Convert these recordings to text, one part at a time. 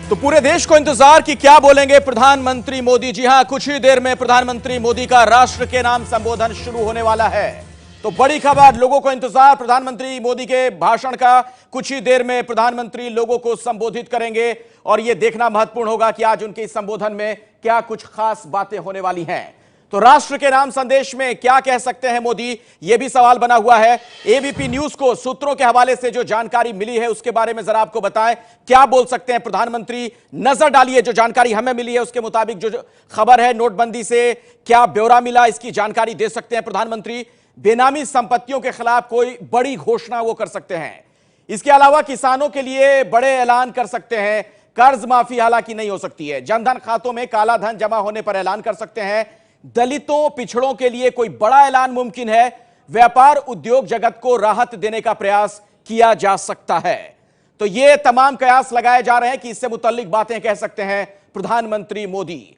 तो पूरे देश को इंतजार कि क्या बोलेंगे प्रधानमंत्री मोदी। जी हां, कुछ ही देर में प्रधानमंत्री मोदी का राष्ट्र के नाम संबोधन शुरू होने वाला है। तो बड़ी खबर, लोगों को इंतजार प्रधानमंत्री मोदी के भाषण का। कुछ ही देर में प्रधानमंत्री लोगों को संबोधित करेंगे और यह देखना महत्वपूर्ण होगा कि आज उनके इस संबोधन में क्या कुछ खास बातें होने वाली हैं। तो राष्ट्र के नाम संदेश में क्या कह सकते हैं मोदी, यह भी सवाल बना हुआ है। एबीपी न्यूज को सूत्रों के हवाले से जो जानकारी मिली है उसके बारे में जरा आपको बताएं, क्या बोल सकते हैं प्रधानमंत्री। नजर डालिए, जो जानकारी हमें मिली है उसके मुताबिक जो खबर है, नोटबंदी से क्या ब्यौरा मिला, इसकी जानकारी दे सकते हैं प्रधानमंत्री। बेनामी संपत्तियों के खिलाफ कोई बड़ी घोषणा वो कर सकते हैं। इसके अलावा किसानों के लिए बड़े ऐलान कर सकते हैं। कर्ज माफी हालांकि नहीं हो सकती है। जनधन खातों में काला धन जमा होने पर ऐलान कर सकते हैं। दलितों पिछड़ों के लिए कोई बड़ा ऐलान मुमकिन है। व्यापार उद्योग जगत को राहत देने का प्रयास किया जा सकता है। तो ये तमाम कयास लगाए जा रहे हैं कि इससे मुतल्लिक बातें कह सकते हैं प्रधानमंत्री मोदी।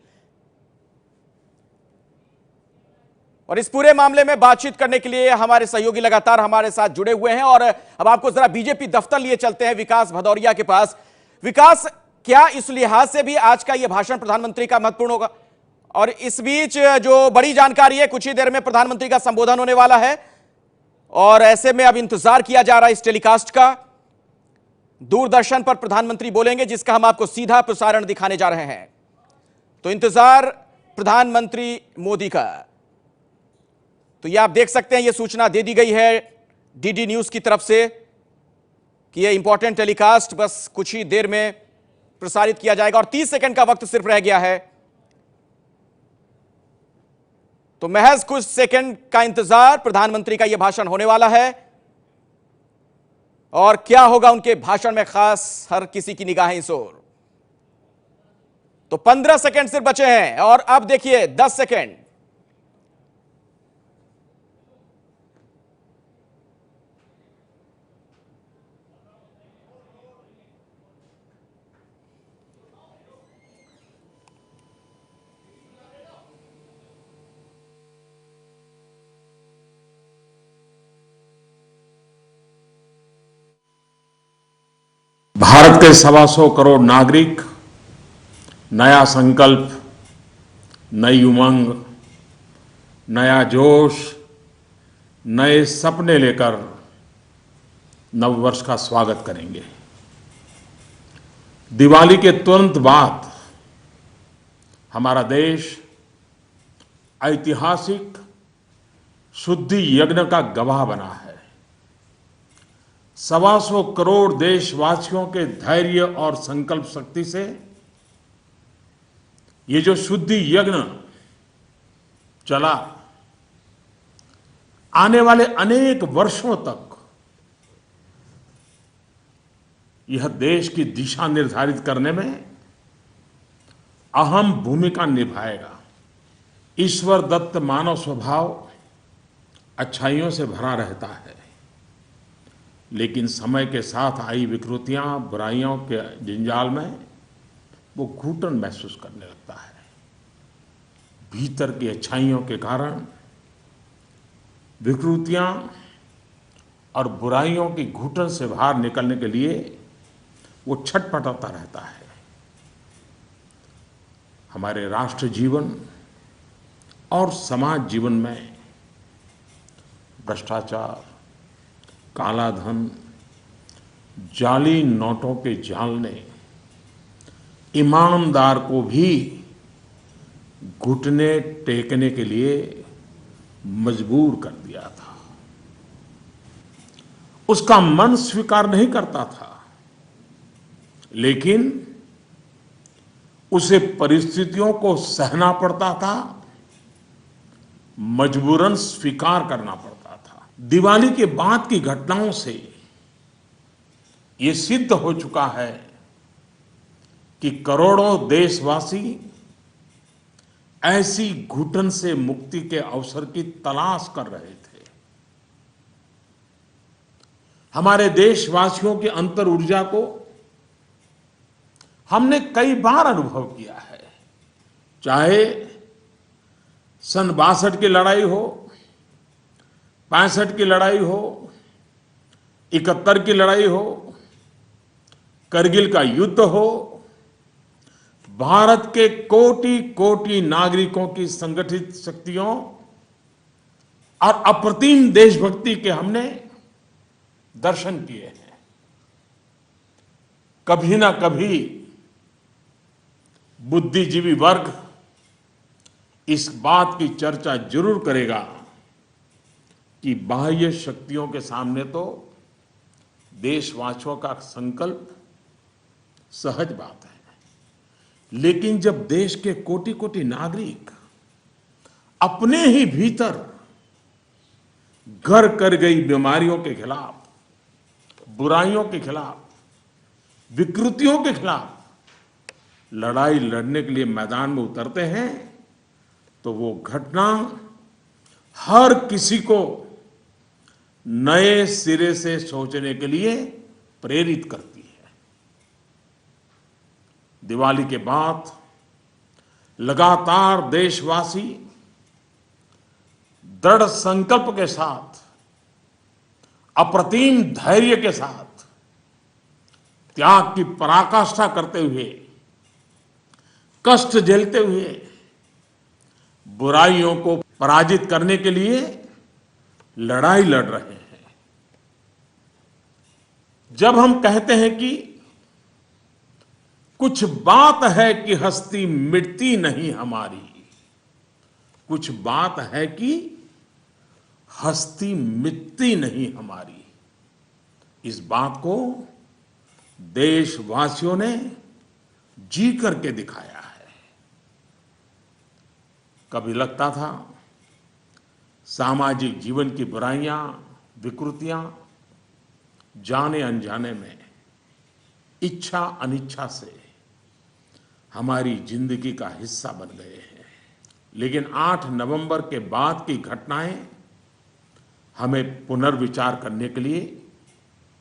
और इस पूरे मामले में बातचीत करने के लिए हमारे सहयोगी लगातार हमारे साथ जुड़े हुए हैं। और अब आपको जरा बीजेपी दफ्तर लिए चलते हैं, विकास भदौरिया के पास। विकास, क्या इस लिहाज से भी आज का यह भाषण प्रधानमंत्री का महत्वपूर्ण होगा? और इस बीच जो बड़ी जानकारी है, कुछ ही देर में प्रधानमंत्री का संबोधन होने वाला है और ऐसे में अब इंतजार किया जा रहा है इस टेलीकास्ट का। दूरदर्शन पर प्रधानमंत्री बोलेंगे, जिसका हम आपको सीधा प्रसारण दिखाने जा रहे हैं। तो इंतजार प्रधानमंत्री मोदी का। तो यह आप देख सकते हैं, यह सूचना दे दी गई है डीडी न्यूज की तरफ से कि यह इंपॉर्टेंट टेलीकास्ट बस कुछ ही देर में प्रसारित किया जाएगा और 30 सेकंड का वक्त सिर्फ रह गया है। तो महज कुछ सेकंड का इंतजार, प्रधानमंत्री का यह भाषण होने वाला है और क्या होगा उनके भाषण में खास, हर किसी की निगाहें इस ओर। तो 15 सेकंड सिर्फ बचे हैं और अब देखिए 10 सेकंड। भारत के 125 करोड़ नागरिक नया संकल्प, नई उमंग, नया जोश, नए सपने लेकर नववर्ष का स्वागत करेंगे। दिवाली के तुरंत बाद हमारा देश ऐतिहासिक शुद्धि यज्ञ का गवाह बना है। 125 करोड़ देशवासियों के धैर्य और संकल्प शक्ति से ये जो शुद्धि यज्ञ चला, आने वाले अनेक वर्षों तक यह देश की दिशा निर्धारित करने में अहम भूमिका निभाएगा। ईश्वर दत्त मानव स्वभाव अच्छाइयों से भरा रहता है, लेकिन समय के साथ आई विकृतियां, बुराइयों के जंजाल में वो घुटन महसूस करने लगता है। भीतर की अच्छाइयों के कारण विकृतियां और बुराइयों की घुटन से बाहर निकलने के लिए वो छटपटाता रहता है। हमारे राष्ट्र जीवन और समाज जीवन में भ्रष्टाचार, काला धन, जाली नोटों के जाल ने ईमानदार को भी घुटने टेकने के लिए मजबूर कर दिया था। उसका मन स्वीकार नहीं करता था, लेकिन उसे परिस्थितियों को सहना पड़ता था, मजबूरन स्वीकार करना पड़ता था। दिवाली के बाद की घटनाओं से ये सिद्ध हो चुका है कि करोड़ों देशवासी ऐसी घुटन से मुक्ति के अवसर की तलाश कर रहे थे। हमारे देशवासियों की अंतर ऊर्जा को हमने कई बार अनुभव किया है, चाहे सन 62 की लड़ाई हो, 65 की लड़ाई हो, 71 की लड़ाई हो, करगिल का युद्ध हो, भारत के कोटि कोटि नागरिकों की संगठित शक्तियों और अप्रतिम देशभक्ति के हमने दर्शन किए हैं। कभी ना कभी बुद्धिजीवी वर्ग इस बात की चर्चा जरूर करेगा कि बाह्य शक्तियों के सामने तो देशवासियों का संकल्प सहज बात है, लेकिन जब देश के कोटि कोटि नागरिक अपने ही भीतर घर कर गई बीमारियों के खिलाफ, बुराइयों के खिलाफ, विकृतियों के खिलाफ लड़ाई लड़ने के लिए मैदान में उतरते हैं, तो वो घटना हर किसी को नए सिरे से सोचने के लिए प्रेरित करती है। दिवाली के बाद लगातार देशवासी दृढ़ संकल्प के साथ, अप्रतिम धैर्य के साथ, त्याग की पराकाष्ठा करते हुए, कष्ट झेलते हुए बुराइयों को पराजित करने के लिए लड़ाई लड़ रहे हैं। जब हम कहते हैं कि कुछ बात है कि हस्ती मिटती नहीं हमारी, कुछ बात है कि हस्ती मिटती नहीं हमारी, इस बात को देशवासियों ने जी करके दिखाया है। कभी लगता था सामाजिक जीवन की बुराइयां, विकृतियां जाने अनजाने में, इच्छा अनिच्छा से हमारी जिंदगी का हिस्सा बन गए हैं। लेकिन 8 नवंबर के बाद की घटनाएं हमें पुनर्विचार करने के लिए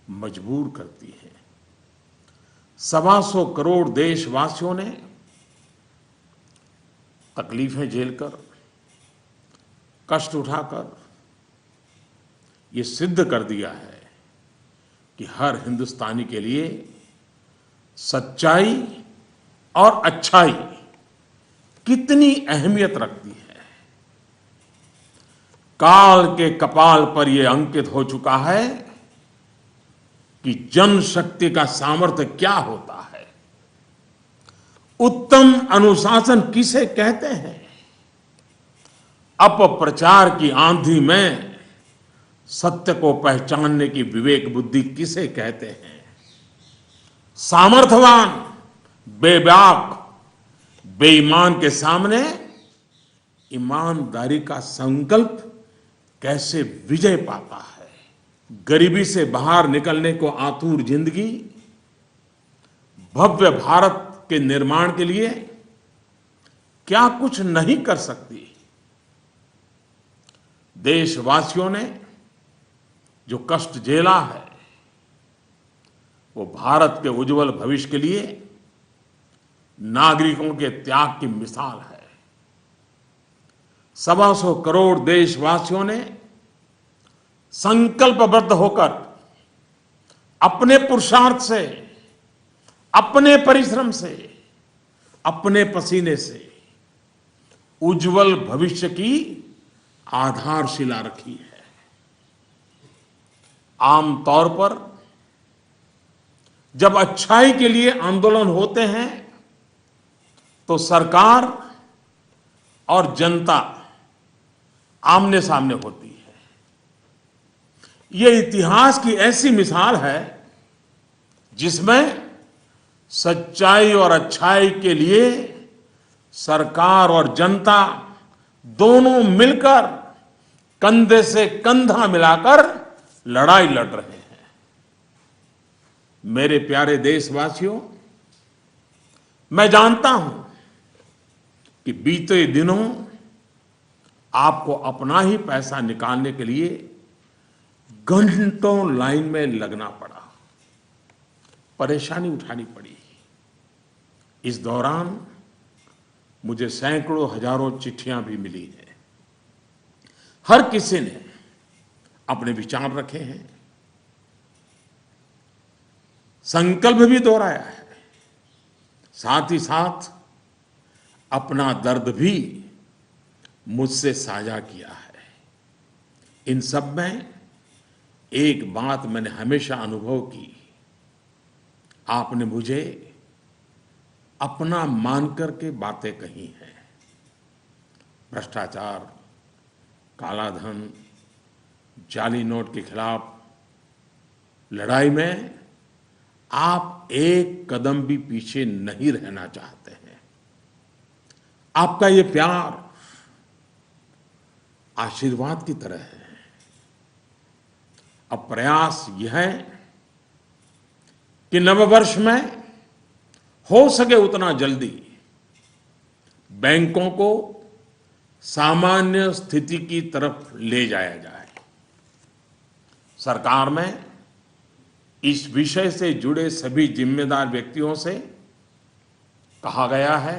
मजबूर करती हैं। 125 करोड़ देशवासियों ने तकलीफें झेलकर, कष्ट उठाकर ये सिद्ध कर दिया है कि हर हिंदुस्तानी के लिए सच्चाई और अच्छाई कितनी अहमियत रखती है। काल के कपाल पर यह अंकित हो चुका है कि जनशक्ति का सामर्थ्य क्या होता है, उत्तम अनुशासन किसे कहते हैं, अपप्रचार की आंधी में सत्य को पहचानने की विवेक बुद्धि किसे कहते हैं, सामर्थ्यवान बेबाक बेईमान के सामने ईमानदारी का संकल्प कैसे विजय पाता है, गरीबी से बाहर निकलने को आतुर जिंदगी भव्य भारत के निर्माण के लिए क्या कुछ नहीं कर सकती। देशवासियों ने जो कष्ट झेला है वो भारत के उज्जवल भविष्य के लिए नागरिकों के त्याग की मिसाल है। 125 करोड़ देशवासियों ने संकल्पबद्ध होकर अपने पुरुषार्थ से, अपने परिश्रम से, अपने पसीने से उज्जवल भविष्य की आधारशिला रखी है। आमतौर पर जब अच्छाई के लिए आंदोलन होते हैं तो सरकार और जनता आमने सामने होती है। यह इतिहास की ऐसी मिसाल है जिसमें सच्चाई और अच्छाई के लिए सरकार और जनता दोनों मिलकर कंधे से कंधा मिलाकर लड़ाई लड़ रहे हैं। मेरे प्यारे देशवासियों, मैं जानता हूं कि बीते दिनों आपको अपना ही पैसा निकालने के लिए घंटों लाइन में लगना पड़ा, परेशानी उठानी पड़ी। इस दौरान मुझे सैकड़ों हजारों चिट्ठियां भी मिली हैं। हर किसी ने अपने विचार रखे हैं, संकल्प भी दोहराया है, साथ ही साथ अपना दर्द भी मुझसे साझा किया है। इन सब में एक बात मैंने हमेशा अनुभव की, आपने मुझे अपना मानकर के बातें कही हैं। भ्रष्टाचार, काला धन, जाली नोट के खिलाफ लड़ाई में आप एक कदम भी पीछे नहीं रहना चाहते हैं। आपका ये प्यार आशीर्वाद की तरह है। अब प्रयास यह है कि नववर्ष में हो सके उतना जल्दी बैंकों को सामान्य स्थिति की तरफ ले जाया जाए। सरकार में इस विषय से जुड़े सभी जिम्मेदार व्यक्तियों से कहा गया है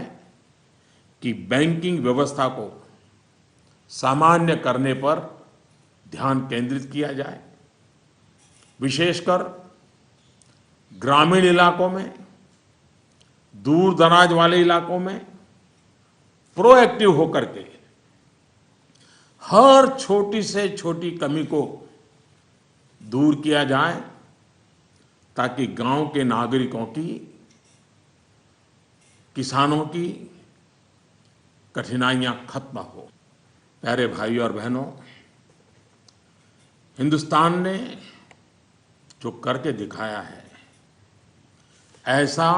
कि बैंकिंग व्यवस्था को सामान्य करने पर ध्यान केंद्रित किया जाए। विशेषकर ग्रामीण इलाकों में, दूर दराज वाले इलाकों में प्रोएक्टिव होकर के हर छोटी से छोटी कमी को दूर किया जाए, ताकि गांव के नागरिकों की, किसानों की कठिनाइयां खत्म हो। प्यारे भाइयों और बहनों, हिंदुस्तान ने जो करके दिखाया है, ऐसा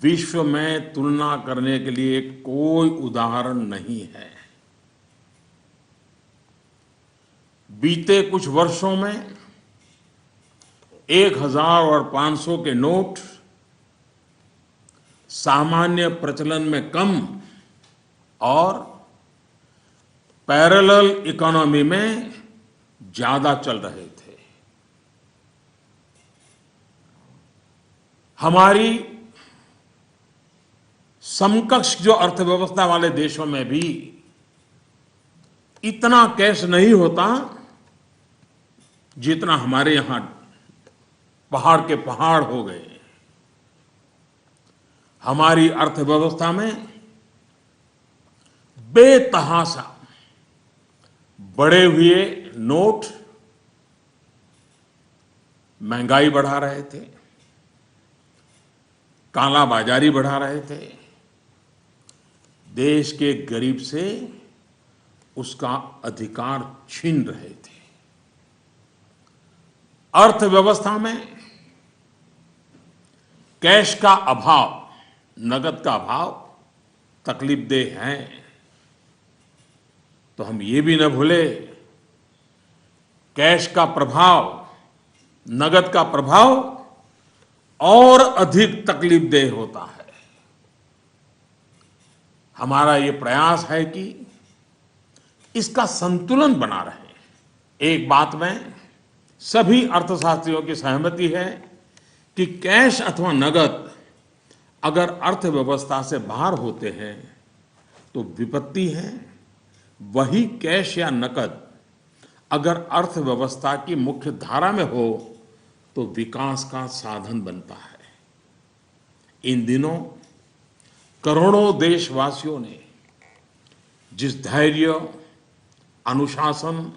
विश्व में तुलना करने के लिए कोई उदाहरण नहीं है। बीते कुछ वर्षों में 1000 और 500 के नोट सामान्य प्रचलन में कम और पैरेलल इकोनॉमी में ज्यादा चल रहे थे। हमारी समकक्ष जो अर्थव्यवस्था वाले देशों में भी इतना कैश नहीं होता जितना हमारे यहां पहाड़ के पहाड़ हो गए। हमारी अर्थव्यवस्था में बेतहाशा बढ़े हुए नोट महंगाई बढ़ा रहे थे, काला बाजारी बढ़ा रहे थे, देश के गरीब से उसका अधिकार छीन रहे थे। अर्थव्यवस्था में कैश का अभाव, नगद का अभाव तकलीफदेह है। तो हम ये भी न भूले, कैश का प्रभाव, नगद का प्रभाव और अधिक तकलीफदेह होता है। हमारा ये प्रयास है कि इसका संतुलन बना रहे। एक बात में सभी अर्थशास्त्रियों की सहमति है कि कैश अथवा नगद अगर अर्थव्यवस्था से बाहर होते हैं तो विपत्ति है। वही कैश या नकद अगर अर्थव्यवस्था की मुख्य धारा में हो तो विकास का साधन बनता है। इन दिनों करोड़ों देशवासियों ने जिस धैर्य, अनुशासन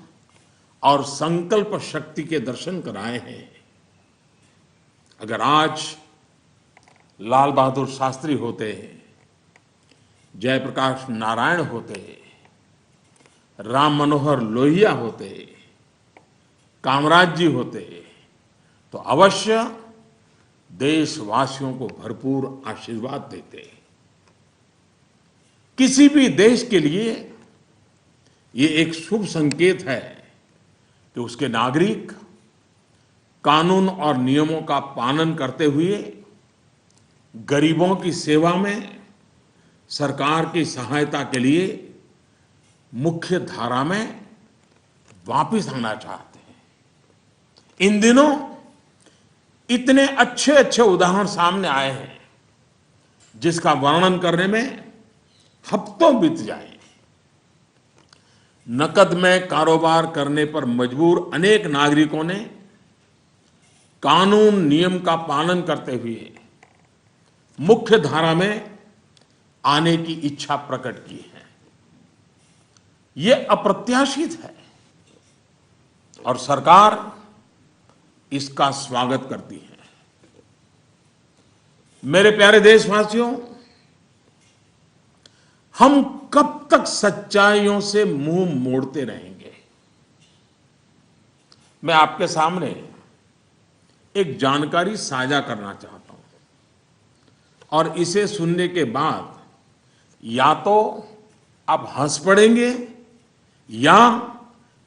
और संकल्प शक्ति के दर्शन कराए हैं, अगर आज लाल बहादुर शास्त्री होते, जयप्रकाश नारायण होते, राम मनोहर लोहिया होते, कामराज जी होते, तो अवश्य देशवासियों को भरपूर आशीर्वाद देते। किसी भी देश के लिए ये एक शुभ संकेत है कि उसके नागरिक कानून और नियमों का पालन करते हुए गरीबों की सेवा में सरकार की सहायता के लिए मुख्य धारा में वापस आना चाहते हैं। इन दिनों इतने अच्छे अच्छे उदाहरण सामने आए हैं जिसका वर्णन करने में हफ्तों बीत जाए। नकद में कारोबार करने पर मजबूर अनेक नागरिकों ने कानून नियम का पालन करते हुए मुख्य धारा में आने की इच्छा प्रकट की है। यह अप्रत्याशित है और सरकार इसका स्वागत करती है। मेरे प्यारे देशवासियों, हम कब तक सच्चाइयों से मुंह मोड़ते रहेंगे? मैं आपके सामने एक जानकारी साझा करना चाहता हूं और इसे सुनने के बाद या तो आप हंस पड़ेंगे या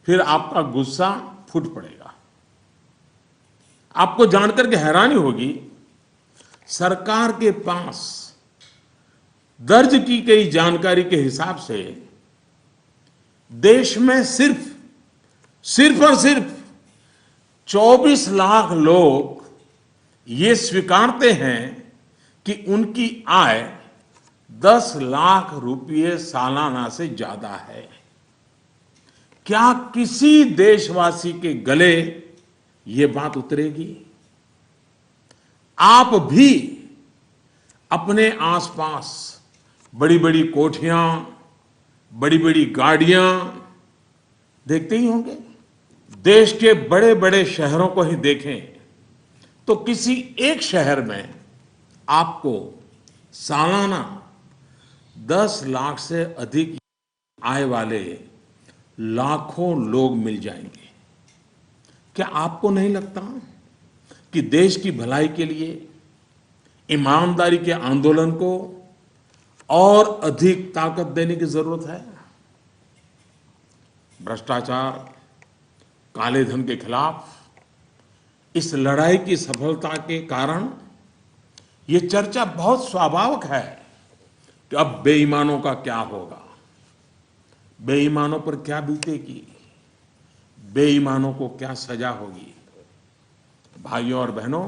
फिर आपका गुस्सा फूट पड़ेगा। आपको जानकर के हैरानी होगी, सरकार के पास दर्ज की गई जानकारी के हिसाब से देश में सिर्फ और सिर्फ 24 लाख लोग ये स्वीकारते हैं कि उनकी आय 10 लाख रुपये सालाना से ज्यादा है। क्या किसी देशवासी के गले ये बात उतरेगी? आप भी अपने आसपास बड़ी बड़ी कोठियां, बड़ी बड़ी गाड़ियां देखते ही होंगे। देश के बड़े बड़े शहरों को ही देखें तो किसी एक शहर में आपको सालाना 10 लाख से अधिक आय वाले लाखों लोग मिल जाएंगे। क्या आपको नहीं लगता कि देश की भलाई के लिए ईमानदारी के आंदोलन को और अधिक ताकत देने की जरूरत है? भ्रष्टाचार, काले धन के खिलाफ इस लड़ाई की सफलता के कारण ये चर्चा बहुत स्वाभाविक है कि अब बेईमानों का क्या होगा, बेईमानों पर क्या बीतेगी, बेईमानों को क्या सजा होगी। भाइयों और बहनों,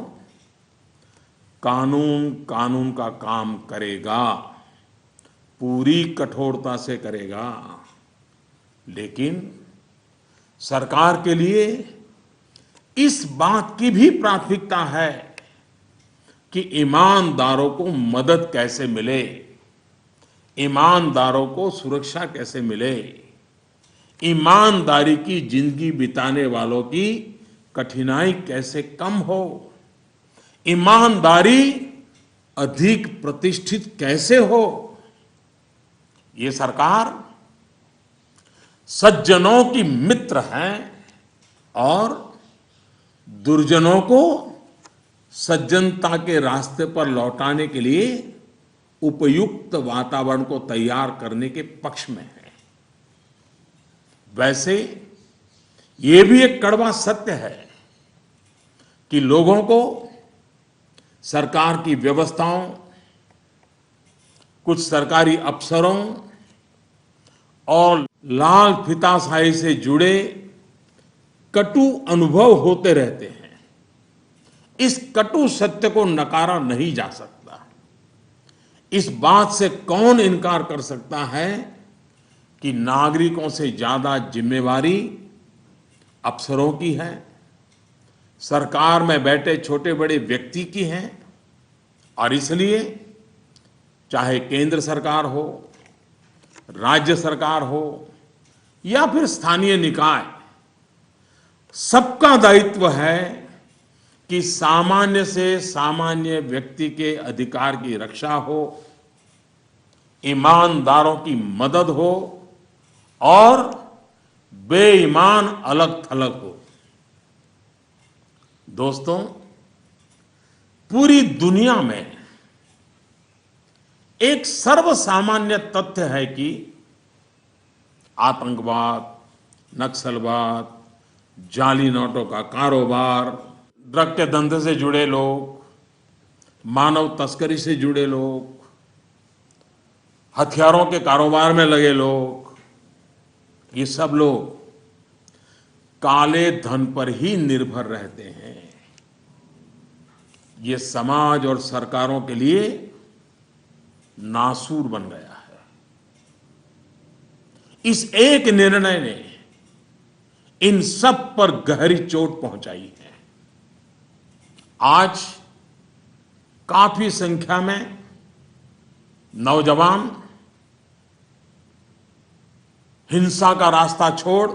कानून कानून का काम करेगा, पूरी कठोरता से करेगा, लेकिन सरकार के लिए इस बात की भी प्राथमिकता है कि ईमानदारों को मदद कैसे मिले, ईमानदारों को सुरक्षा कैसे मिले, ईमानदारी की जिंदगी बिताने वालों की कठिनाई कैसे कम हो, ईमानदारी अधिक प्रतिष्ठित कैसे हो। ये सरकार सज्जनों की मित्र है और दुर्जनों को सज्जनता के रास्ते पर लौटाने के लिए उपयुक्त वातावरण को तैयार करने के पक्ष में है। वैसे ये भी एक कड़वा सत्य है कि लोगों को सरकार की व्यवस्थाओं, कुछ सरकारी अफसरों और लाल फीताशाही से जुड़े कटु अनुभव होते रहते हैं। इस कटु सत्य को नकारा नहीं जा सकता। इस बात से कौन इनकार कर सकता है कि नागरिकों से ज्यादा जिम्मेवारी अफसरों की है, सरकार में बैठे छोटे बड़े व्यक्ति की है। और इसलिए चाहे केंद्र सरकार हो, राज्य सरकार हो या फिर स्थानीय निकाय, सबका दायित्व है कि सामान्य से सामान्य व्यक्ति के अधिकार की रक्षा हो, ईमानदारों की मदद हो और बेईमान अलग थलग हो। दोस्तों, पूरी दुनिया में एक सर्वसामान्य तथ्य है कि आतंकवाद, नक्सलवाद, जाली नोटों का कारोबार, ड्रग के धंधे से जुड़े लोग, मानव तस्करी से जुड़े लोग, हथियारों के कारोबार में लगे लोग, ये सब लोग काले धन पर ही निर्भर रहते हैं। ये समाज और सरकारों के लिए नासूर बन गया है। इस एक निर्णय ने इन सब पर गहरी चोट पहुंचाई है। आज काफी संख्या में नौजवान हिंसा का रास्ता छोड़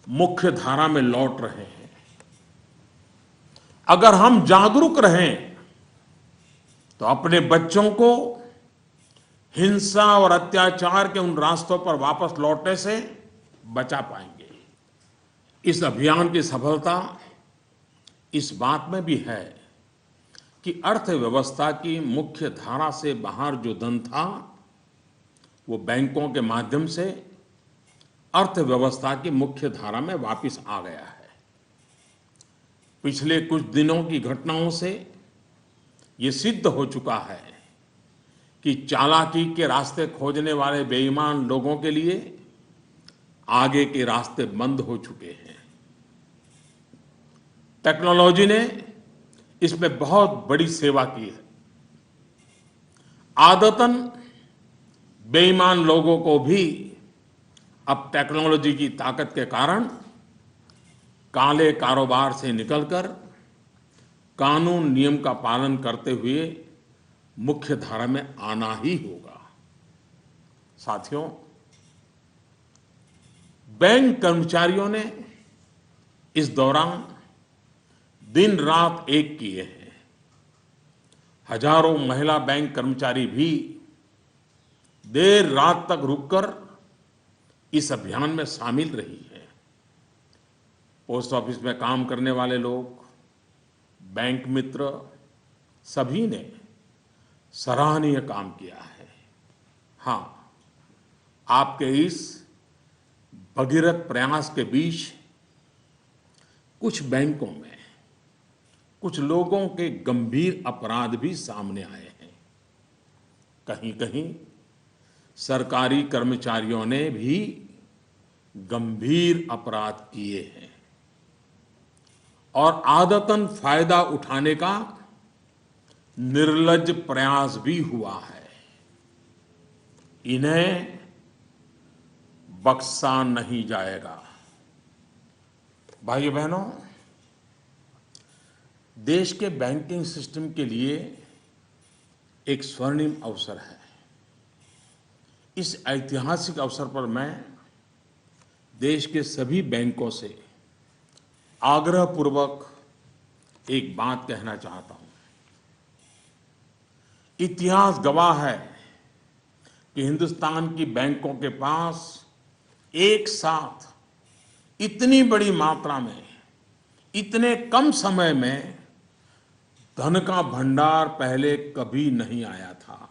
मुख्य धारा में लौट रहे हैं। अगर हम जागरूक रहें तो अपने बच्चों को हिंसा और अत्याचार के उन रास्तों पर वापस लौटने से बचा पाएंगे। इस अभियान की सफलता इस बात में भी है कि अर्थव्यवस्था की मुख्य धारा से बाहर जो धन था वो बैंकों के माध्यम से अर्थव्यवस्था की मुख्य धारा में वापस आ गया है। पिछले कुछ दिनों की घटनाओं से ये सिद्ध हो चुका है कि चालाकी के रास्ते खोजने वाले बेईमान लोगों के लिए आगे के रास्ते बंद हो चुके हैं। टेक्नोलॉजी ने इसमें बहुत बड़ी सेवा की है। आदतन बेईमान लोगों को भी अब टेक्नोलॉजी की ताकत के कारण काले कारोबार से निकलकर कानून नियम का पालन करते हुए मुख्य धारा में आना ही होगा। साथियों, बैंक कर्मचारियों ने इस दौरान दिन रात एक किए हैं। हजारों महिला बैंक कर्मचारी भी देर रात तक रुककर इस अभियान में शामिल रही है। पोस्ट ऑफिस में काम करने वाले लोग, बैंक मित्र, सभी ने सराहनीय काम किया है। हाँ, आपके इस भगीरथ प्रयास के बीच कुछ बैंकों में कुछ लोगों के गंभीर अपराध भी सामने आए हैं। कहीं कहीं सरकारी कर्मचारियों ने भी गंभीर अपराध किए हैं और आदतन फायदा उठाने का निर्लज्ज प्रयास भी हुआ है। इन्हें बख्शा नहीं जाएगा। भाइयों बहनों, देश के बैंकिंग सिस्टम के लिए एक स्वर्णिम अवसर है। इस ऐतिहासिक अवसर पर मैं देश के सभी बैंकों से आग्रहपूर्वक एक बात कहना चाहता हूं। इतिहास गवाह है कि हिंदुस्तान की बैंकों के पास एक साथ इतनी बड़ी मात्रा में, इतने कम समय में धन का भंडार पहले कभी नहीं आया था।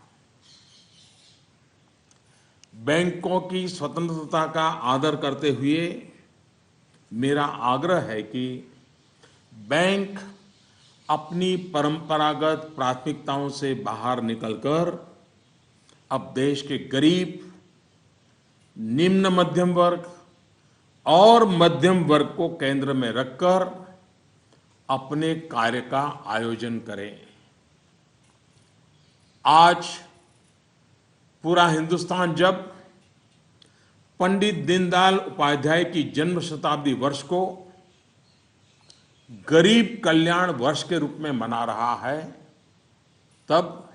बैंकों की स्वतंत्रता का आदर करते हुए मेरा आग्रह है कि बैंक अपनी परंपरागत प्राथमिकताओं से बाहर निकलकर अब देश के गरीब, निम्न मध्यम वर्ग और मध्यम वर्ग को केंद्र में रखकर अपने कार्य का आयोजन करें। आज पूरा हिंदुस्तान जब पंडित दीनदयाल उपाध्याय की जन्म शताब्दी वर्ष को गरीब कल्याण वर्ष के रूप में मना रहा है, तब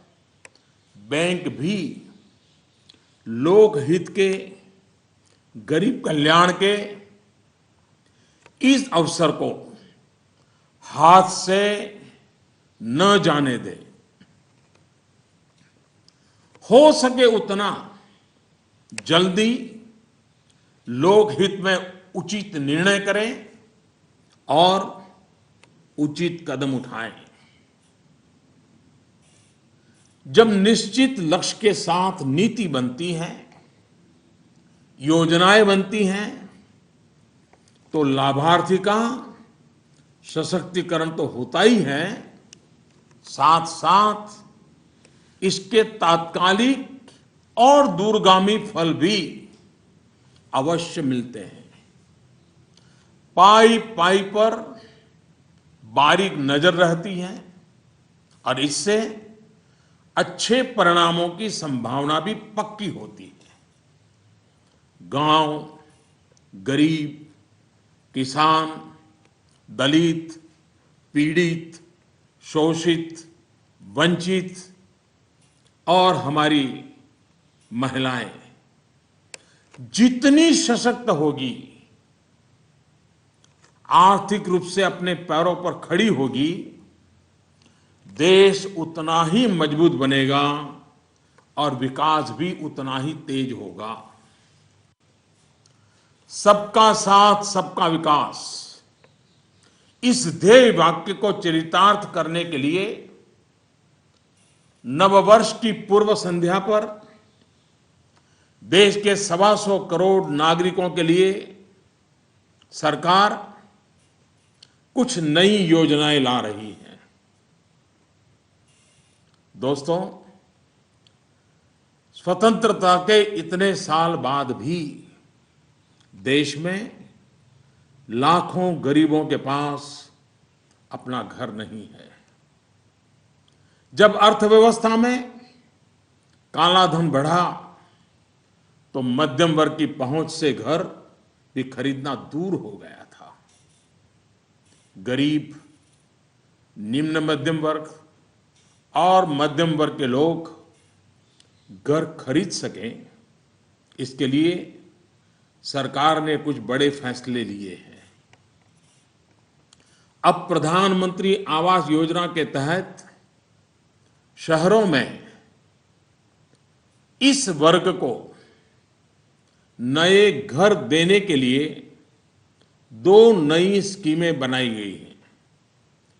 बैंक भी लोकहित के, गरीब कल्याण के इस अवसर को हाथ से न जाने दे। हो सके उतना जल्दी लोकहित में उचित निर्णय करें और उचित कदम उठाएं। जब निश्चित लक्ष्य के साथ नीति बनती है, योजनाएं बनती हैं, तो लाभार्थी का सशक्तिकरण तो होता ही है, साथ साथ इसके तात्कालिक और दूरगामी फल भी अवश्य मिलते हैं। पाई पाई पर बारीक नजर रहती है और इससे अच्छे परिणामों की संभावना भी पक्की होती है। गांव, गरीब, किसान, दलित, पीड़ित, शोषित, वंचित और हमारी महिलाएं जितनी सशक्त होगी, आर्थिक रूप से अपने पैरों पर खड़ी होगी, देश उतना ही मजबूत बनेगा और विकास भी उतना ही तेज होगा। सबका साथ, सबका विकास, इस ध्येय वाक्य को चरितार्थ करने के लिए नववर्ष की पूर्व संध्या पर देश के 125 करोड़ नागरिकों के लिए सरकार कुछ नई योजनाएं ला रही है। दोस्तों, स्वतंत्रता के इतने साल बाद भी देश में लाखों गरीबों के पास अपना घर नहीं है। जब अर्थव्यवस्था में काला धन बढ़ा तो मध्यम वर्ग की पहुंच से घर भी खरीदना दूर हो गया था। गरीब, निम्न मध्यम वर्ग और मध्यम वर्ग के लोग घर खरीद सकें, इसके लिए सरकार ने कुछ बड़े फैसले लिए हैं। अब प्रधानमंत्री आवास योजना के तहत शहरों में इस वर्ग को नए घर देने के लिए 2 नई स्कीमें बनाई गई हैं।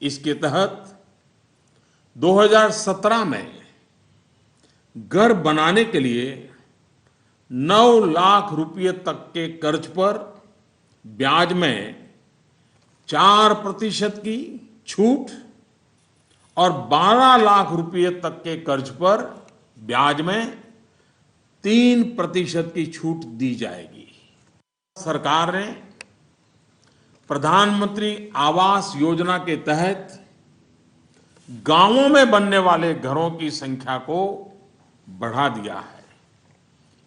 इसके तहत 2017 में घर बनाने के लिए 9 लाख रुपए तक के कर्ज पर ब्याज में 4% की छूट और 12 लाख रुपए तक के कर्ज पर ब्याज में 3% की छूट दी जाएगी। सरकार ने प्रधानमंत्री आवास योजना के तहत गांवों में बनने वाले घरों की संख्या को बढ़ा दिया है।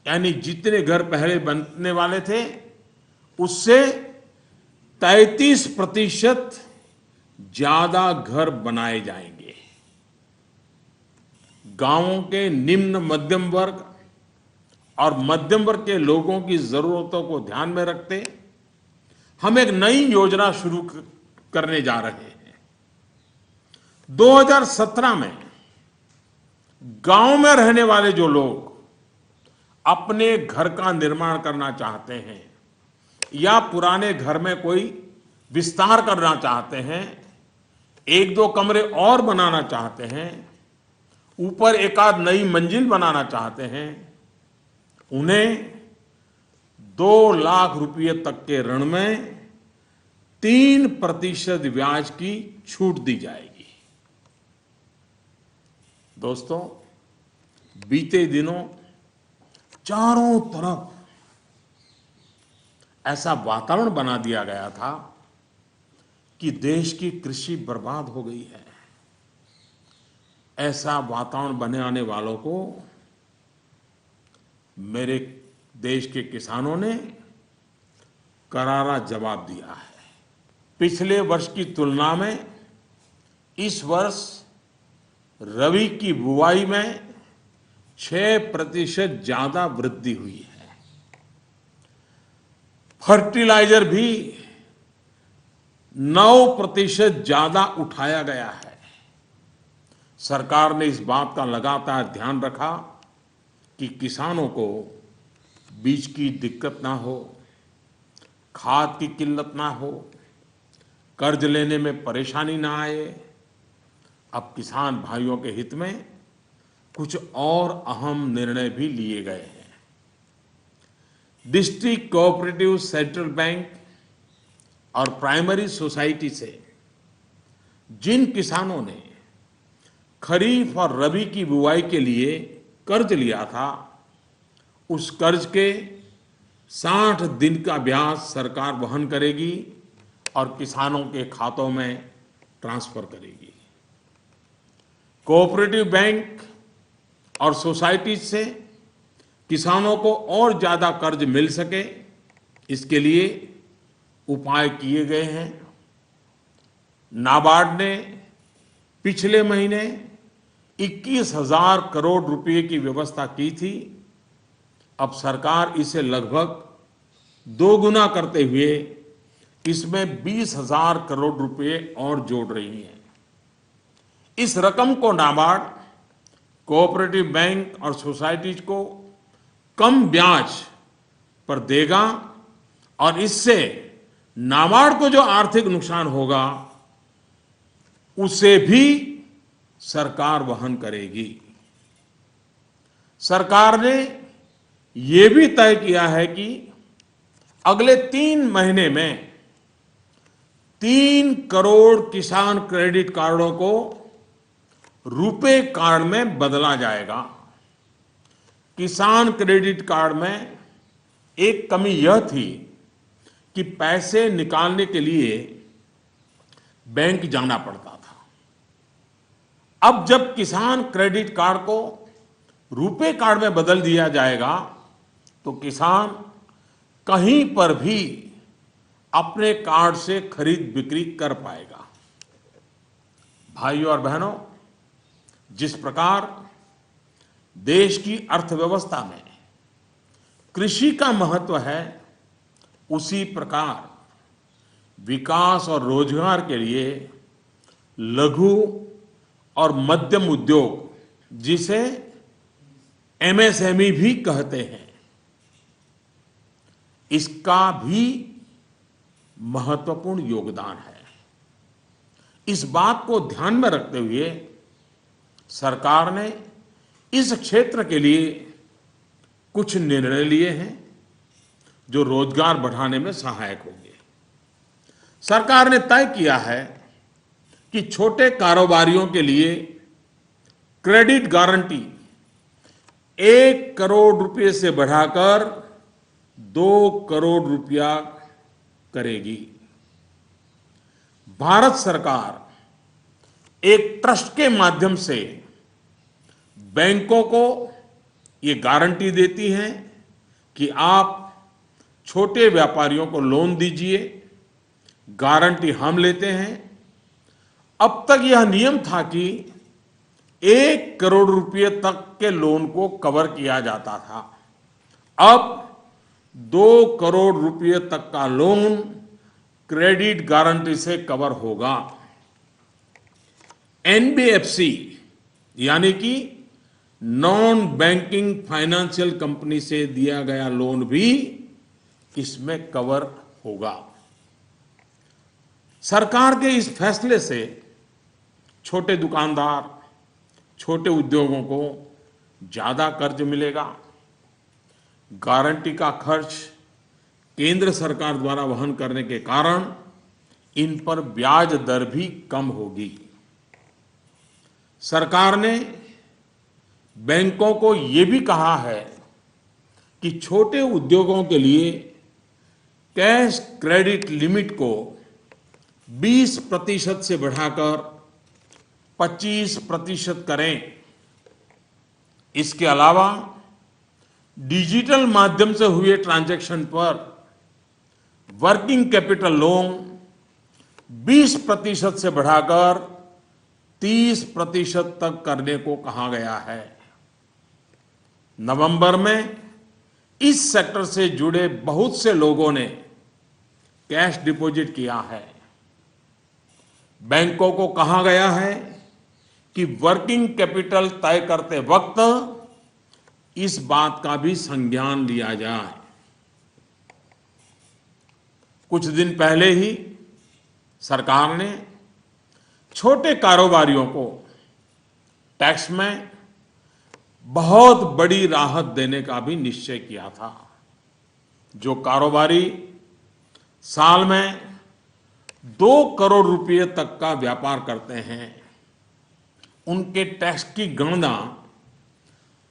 यानी जितने घर पहले बनने वाले थे उससे 33% ज्यादा घर बनाए जाएंगे। गांवों के निम्न मध्यम वर्ग और मध्यम वर्ग के लोगों की जरूरतों को ध्यान में रखते हम एक नई योजना शुरू करने जा रहे हैं। 2017 में गांव में रहने वाले जो लोग अपने घर का निर्माण करना चाहते हैं या पुराने घर में कोई विस्तार करना चाहते हैं, 1-2 कमरे और बनाना चाहते हैं, ऊपर एक आध नई मंजिल बनाना चाहते हैं, उन्हें 2 लाख रुपए तक के ऋण में 3% ब्याज की छूट दी जाएगी। दोस्तों, बीते दिनों चारों तरफ ऐसा वातावरण बना दिया गया था कि देश की कृषि बर्बाद हो गई है। ऐसा वातावरण बनाने वालों को मेरे देश के किसानों ने करारा जवाब दिया है। पिछले वर्ष की तुलना में इस वर्ष रबी की बुआई में 6% ज्यादा वृद्धि हुई है। फर्टिलाइजर भी 9% ज्यादा उठाया गया है। सरकार ने इस बात का लगातार ध्यान रखा कि किसानों को बीज की दिक्कत ना हो, खाद की किल्लत ना हो, कर्ज लेने में परेशानी ना आए। अब किसान भाइयों के हित में कुछ और अहम निर्णय भी लिए गए हैं। डिस्ट्रिक्ट कोऑपरेटिव सेंट्रल बैंक और प्राइमरी सोसाइटी से जिन किसानों ने खरीफ और रबी की बुआई के लिए कर्ज लिया था, उस कर्ज के 60 दिन का ब्याज सरकार वहन करेगी और किसानों के खातों में ट्रांसफर करेगी। कोऑपरेटिव बैंक और सोसाइटी से किसानों को और ज्यादा कर्ज मिल सके, इसके लिए उपाय किए गए हैं। नाबार्ड ने पिछले महीने 21,000 करोड़ रुपए की व्यवस्था की थी। अब सरकार इसे लगभग दोगुना करते हुए इसमें 20,000 करोड़ रुपए और जोड़ रही है। इस रकम को नाबार्ड, कोऑपरेटिव बैंक और सोसाइटीज को कम ब्याज पर देगा और इससे नाबार्ड को जो आर्थिक नुकसान होगा उसे भी सरकार वहन करेगी। सरकार ने यह भी तय किया है कि अगले 3 महीने में 3 करोड़ किसान क्रेडिट कार्डों को रुपे कार्ड में बदला जाएगा। किसान क्रेडिट कार्ड में एक कमी यह थी कि पैसे निकालने के लिए बैंक जाना पड़ता था। अब जब किसान क्रेडिट कार्ड को रुपे कार्ड में बदल दिया जाएगा तो किसान कहीं पर भी अपने कार्ड से खरीद बिक्री कर पाएगा। भाइयों और बहनों, जिस प्रकार देश की अर्थव्यवस्था में कृषि का महत्व है, उसी प्रकार विकास और रोजगार के लिए लघु और मध्यम उद्योग, जिसे एमएसएमई भी कहते हैं, इसका भी महत्वपूर्ण योगदान है। इस बात को ध्यान में रखते हुए सरकार ने इस क्षेत्र के लिए कुछ निर्णय लिए हैं जो रोजगार बढ़ाने में सहायक होंगे। सरकार ने तय किया है कि छोटे कारोबारियों के लिए क्रेडिट गारंटी 1 करोड़ रुपए से बढ़ाकर 2 करोड़ रुपया करेगी। भारत सरकार एक ट्रस्ट के माध्यम से बैंकों को ये गारंटी देती है कि आप छोटे व्यापारियों को लोन दीजिए, गारंटी हम लेते हैं। अब तक यह नियम था कि 1 करोड़ रुपए तक के लोन को कवर किया जाता था। अब 2 करोड़ रुपए तक का लोन क्रेडिट गारंटी से कवर होगा। एनबीएफसी यानी कि नॉन बैंकिंग फाइनेंशियल कंपनी से दिया गया लोन भी इसमें कवर होगा। सरकार के इस फैसले से छोटे दुकानदार, छोटे उद्योगों को ज्यादा कर्ज मिलेगा। गारंटी का खर्च केंद्र सरकार द्वारा वहन करने के कारण इन पर ब्याज दर भी कम होगी। सरकार ने बैंकों को ये भी कहा है कि छोटे उद्योगों के लिए कैश क्रेडिट लिमिट को 20% से बढ़ाकर 25% करें। इसके अलावा डिजिटल माध्यम से हुए ट्रांजैक्शन पर वर्किंग कैपिटल लोन 20% से बढ़ाकर 30% तक करने को कहा गया है। नवंबर में इस सेक्टर से जुड़े बहुत से लोगों ने कैश डिपॉजिट किया है। बैंकों को कहा गया है कि वर्किंग कैपिटल तय करते वक्त इस बात का भी संज्ञान लिया जाए। कुछ दिन पहले ही सरकार ने छोटे कारोबारियों को टैक्स में बहुत बड़ी राहत देने का भी निश्चय किया था। जो कारोबारी साल में 2 करोड़ रुपए तक का व्यापार करते हैं, उनके टैक्स की गणना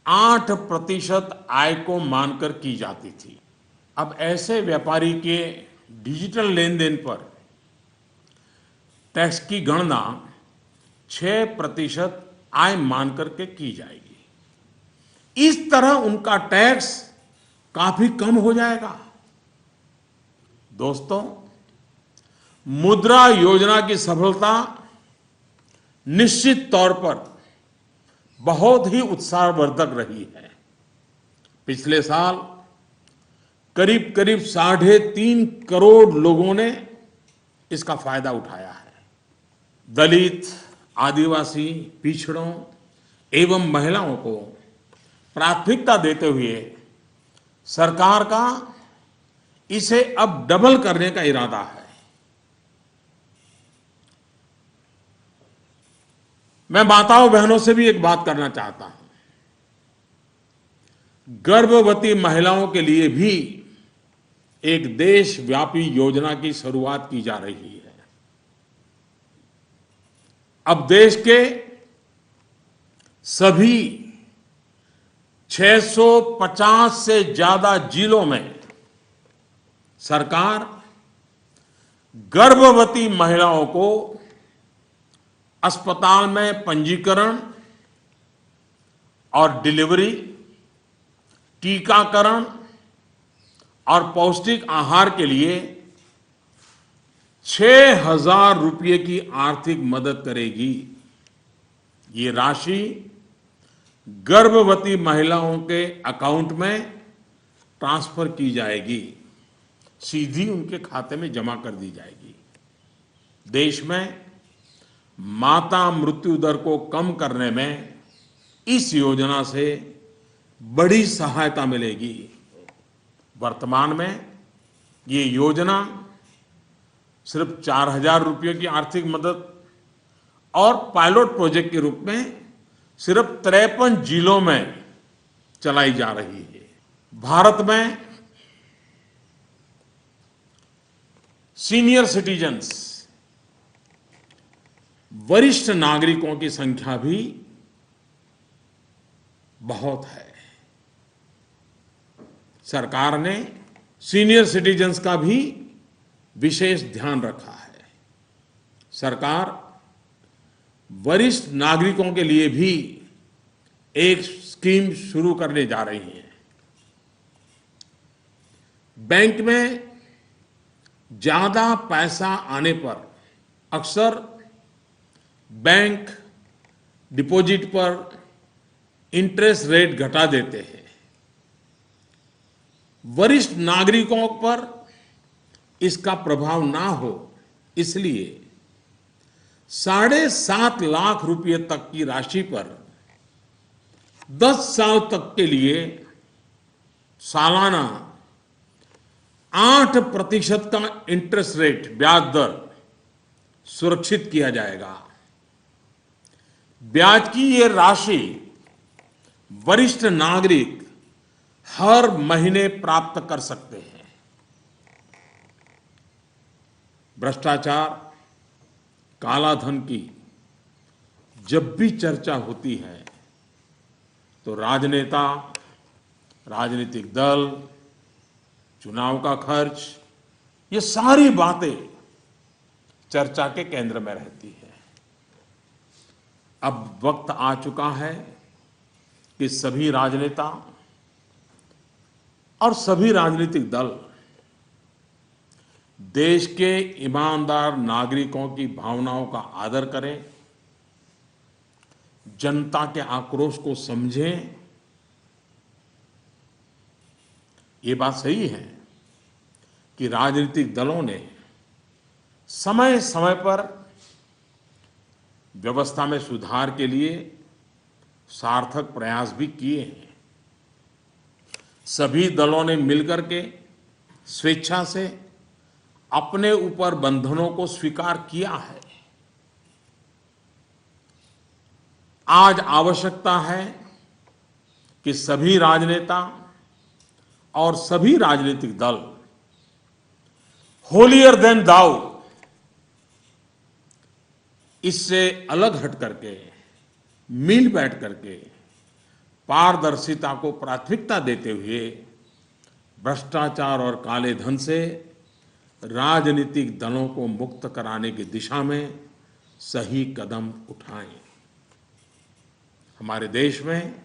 8% आय को मानकर की जाती थी। अब ऐसे व्यापारी के डिजिटल लेन देन पर टैक्स की गणना 6% आय मानकर के की जाएगी। इस तरह उनका टैक्स काफी कम हो जाएगा। दोस्तों, मुद्रा योजना की सफलता निश्चित तौर पर बहुत ही उत्साहवर्धक रही है। पिछले साल करीब करीब 3.5 करोड़ लोगों ने इसका फायदा उठाया है। दलित, आदिवासी, पिछड़ों एवं महिलाओं को प्राथमिकता देते हुए सरकार का इसे अब डबल करने का इरादा है। मैं माताओं बहनों से भी एक बात करना चाहता हूं। गर्भवती महिलाओं के लिए भी एक देशव्यापी योजना की शुरुआत की जा रही है। अब देश के सभी 650 से ज्यादा जिलों में सरकार गर्भवती महिलाओं को अस्पताल में पंजीकरण और डिलीवरी, टीकाकरण और पौष्टिक आहार के लिए 6,000 रुपये की आर्थिक मदद करेगी। ये राशि गर्भवती महिलाओं के अकाउंट में ट्रांसफर की जाएगी, सीधी उनके खाते में जमा कर दी जाएगी। देश में माता मृत्यु दर को कम करने में इस योजना से बड़ी सहायता मिलेगी। वर्तमान में ये योजना सिर्फ 4,000 रुपये की आर्थिक मदद और पायलट प्रोजेक्ट के रूप में सिर्फ 53 जिलों में चलाई जा रही है। भारत में सीनियर सिटीजन्स, वरिष्ठ नागरिकों की संख्या भी बहुत है। सरकार ने सीनियर सिटीजन्स का भी विशेष ध्यान रखा है। सरकार वरिष्ठ नागरिकों के लिए भी एक स्कीम शुरू करने जा रही है। बैंक में ज्यादा पैसा आने पर अक्सर बैंक डिपॉजिट पर इंटरेस्ट रेट घटा देते हैं। वरिष्ठ नागरिकों पर इसका प्रभाव ना हो, इसलिए 7.5 लाख रुपए तक की राशि पर 10 साल तक के लिए सालाना 8% का इंटरेस्ट रेट, ब्याज दर सुरक्षित किया जाएगा। ब्याज की ये राशि वरिष्ठ नागरिक हर महीने प्राप्त कर सकते हैं। भ्रष्टाचार, काला धन की जब भी चर्चा होती है तो राजनेता, राजनीतिक दल, चुनाव का खर्च, ये सारी बातें चर्चा के केंद्र में रहती है। अब वक्त आ चुका है कि सभी राजनेता और सभी राजनीतिक दल देश के ईमानदार नागरिकों की भावनाओं का आदर करें, जनता के आक्रोश को समझें। ये बात सही है कि राजनीतिक दलों ने समय समय पर व्यवस्था में सुधार के लिए सार्थक प्रयास भी किए हैं। सभी दलों ने मिलकर के स्वेच्छा से अपने ऊपर बंधनों को स्वीकार किया है। आज आवश्यकता है कि सभी राजनेता और सभी राजनीतिक दल होलियर देन दाऊ, इससे अलग हट करके, मिल बैठ करके पारदर्शिता को प्राथमिकता देते हुए भ्रष्टाचार और काले धन से राजनीतिक दलों को मुक्त कराने की दिशा में सही कदम उठाएं। हमारे देश में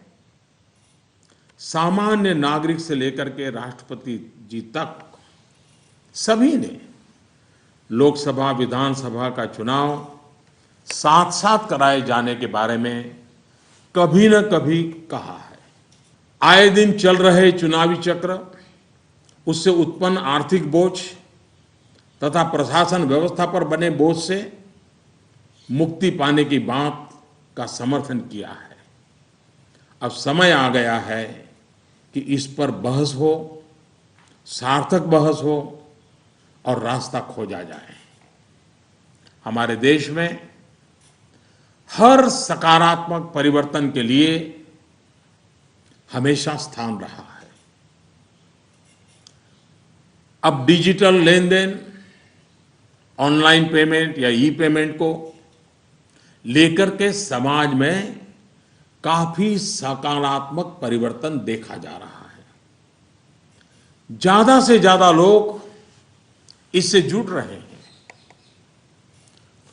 सामान्य नागरिक से लेकर के राष्ट्रपति जी तक सभी ने लोकसभा, विधानसभा का चुनाव साथ साथ कराए जाने के बारे में कभी न कभी कहा है। आए दिन चल रहे चुनावी चक्र, उससे उत्पन्न आर्थिक बोझ तथा प्रशासन व्यवस्था पर बने बोझ से मुक्ति पाने की बात का समर्थन किया है। अब समय आ गया है कि इस पर बहस हो, सार्थक बहस हो और रास्ता खोजा जाए। हमारे देश में हर सकारात्मक परिवर्तन के लिए हमेशा स्थान रहा है। अब डिजिटल लेन देन, ऑनलाइन पेमेंट या ई पेमेंट को लेकर के समाज में काफी सकारात्मक परिवर्तन देखा जा रहा है। ज्यादा से ज्यादा लोग इससे जुड़ रहे हैं।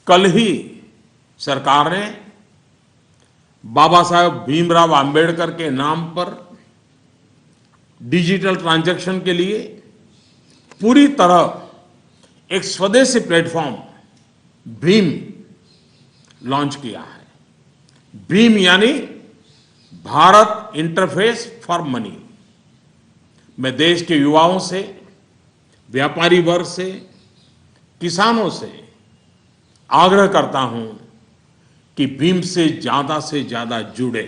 कल ही सरकार ने बाबा साहेब भीमराव अंबेडकर के नाम पर डिजिटल ट्रांजैक्शन के लिए पूरी तरह एक स्वदेशी प्लेटफॉर्म भीम लॉन्च किया है। भीम यानी भारत इंटरफेस फॉर मनी। मैं देश के युवाओं से, व्यापारी वर्ग से, किसानों से आग्रह करता हूं कि भीम से ज्यादा जुड़े।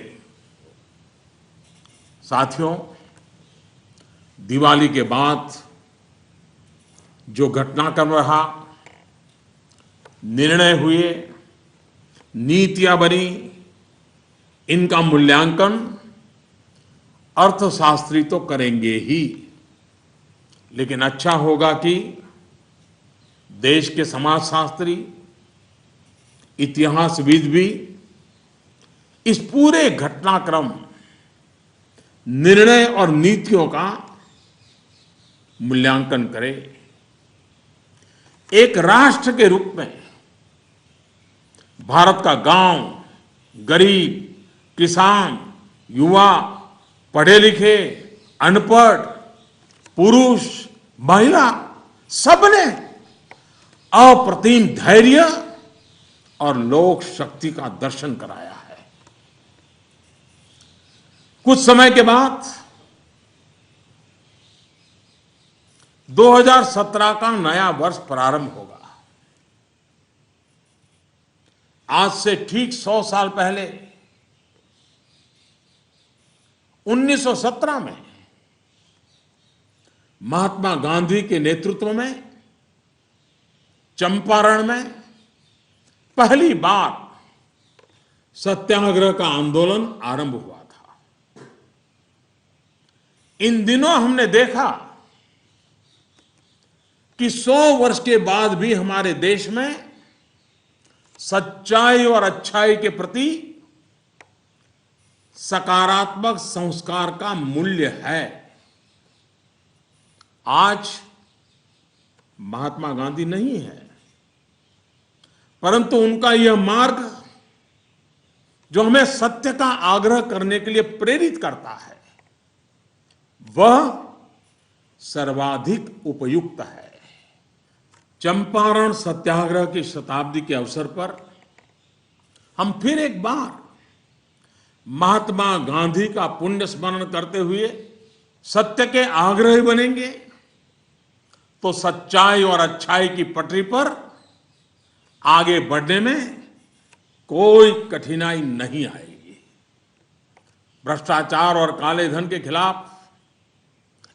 साथियों, दिवाली के बाद जो घटनाक्रम रहा, निर्णय हुए, नीतियां बनी, इनका मूल्यांकन अर्थशास्त्री तो करेंगे ही, लेकिन अच्छा होगा कि देश के समाजशास्त्री, इतिहासविद भी इस पूरे घटनाक्रम, निर्णय और नीतियों का मूल्यांकन करें। एक राष्ट्र के रूप में भारत का गांव, गरीब, किसान, युवा, पढ़े लिखे, अनपढ़, पुरुष, महिला, सबने अप्रतिम धैर्य और लोक शक्ति का दर्शन कराया है। कुछ समय के बाद 2017 का नया वर्ष प्रारंभ होगा। आज से ठीक 100 साल पहले 1917 में महात्मा गांधी के नेतृत्व में चंपारण में पहली बार सत्याग्रह का आंदोलन आरंभ हुआ था। इन दिनों हमने देखा कि 100 वर्ष के बाद भी हमारे देश में सच्चाई और अच्छाई के प्रति सकारात्मक संस्कार का मूल्य है। आज महात्मा गांधी नहीं है, परंतु उनका यह मार्ग जो हमें सत्य का आग्रह करने के लिए प्रेरित करता है, वह सर्वाधिक उपयुक्त है। चंपारण सत्याग्रह की शताब्दी के अवसर पर हम फिर एक बार महात्मा गांधी का पुण्य स्मरण करते हुए सत्य के आग्रही बनेंगे तो सच्चाई और अच्छाई की पटरी पर आगे बढ़ने में कोई कठिनाई नहीं आएगी। भ्रष्टाचार और काले धन के खिलाफ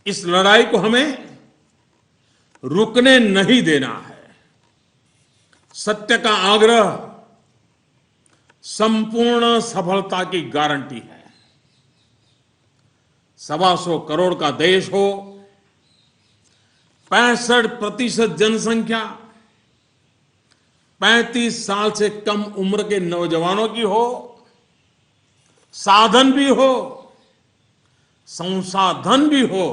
इस लड़ाई को हमें रुकने नहीं देना है। सत्य का आग्रह संपूर्ण सफलता की गारंटी है। 125 करोड़ का देश हो, 65% जनसंख्या 35 साल से कम उम्र के नौजवानों की हो, साधन भी हो, संसाधन भी हो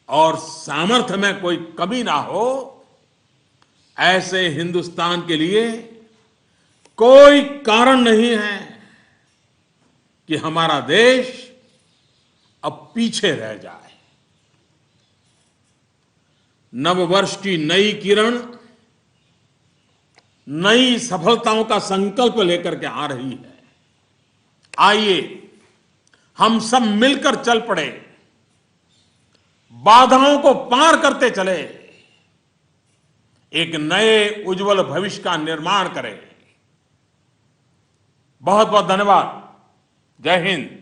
और सामर्थ्य में कोई कमी ना हो, ऐसे हिंदुस्तान के लिए कोई कारण नहीं है कि हमारा देश अब पीछे रह जाए। नववर्ष की नई किरण नई सफलताओं का संकल्प लेकर के आ रही है। आइए हम सब मिलकर चल पड़े, बाधाओं को पार करते चले, एक नए उज्जवल भविष्य का निर्माण करें। बहुत बहुत धन्यवाद। जय हिंद।